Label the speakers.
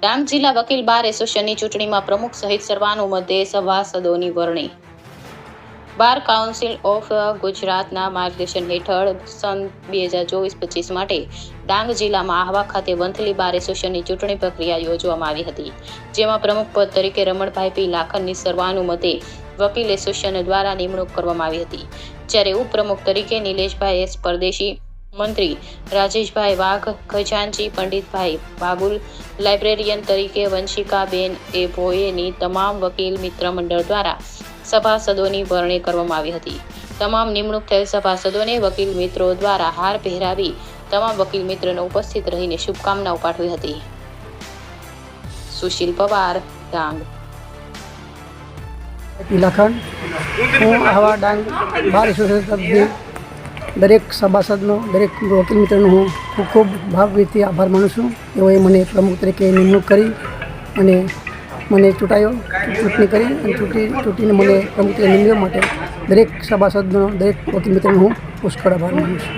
Speaker 1: ડાંગ જિલ્લા વકીલ બાર એસોસિએશનની ચૂંટણીમાં પ્રમુખ સહિત સર્વાનુમતે સભાસદોની વરણી. બાર કાઉન્સિલ ઓફ ગુજરાતના માર્ગદર્શન હેઠળ સન 2024-25 માટે ડાંગ જિલ્લામાં આહવા ખાતે વંથલી બાર એસોસિએશનની ચૂંટણી પ્રક્રિયા યોજવામાં આવી હતી, જેમાં પ્રમુખ પદ તરીકે રમણભાઈ પી લાખનની સર્વાનુમતે વકીલ એસોસિએશન દ્વારા નિમણૂક કરવામાં આવી હતી, જ્યારે ઉપપ્રમુખ તરીકે નિલેશભાઈ એસ પરદેશી, મંત્રી રાજેશભાઈ વાઘ, ખજાનચી પંડિતભાઈ બાબુલ, લાઇબ્રેરિયન તરીકે વંશિકાબેન એ ભોયેની તમામ વકીલ મિત્ર મંડળ દ્વારા સભાસદોની વરણી કરવામાં આવી હતી. તમામ નિમણૂક થયેલ સભાસદોને વકીલ મિત્રો દ્વારા હાર પહેરાવી તમામ વકીલ મિત્રોને ઉપસ્થિત રહીને શુભકામનાઓ પાઠવી હતી. સુશીલ પવાર, ડાંગ.
Speaker 2: લાખન, હું આવા ડાંગ બાર એસોસિએશન દરેક સભાસદનો, દરેક વકીલ મિત્રનો હું ખૂબ ખૂબ ભાવભીરથી આભાર માનું છું. તેઓએ મને પ્રમુખ તરીકે નિમણૂક કરી અને મને ચૂંટણી કરી અને ચૂંટીને મને પ્રમુખ તરીકે નિમવા માટે દરેક સભાસદનો, દરેક વકીલ મિત્રનો હું પુષ્કળ આભાર માનું છું.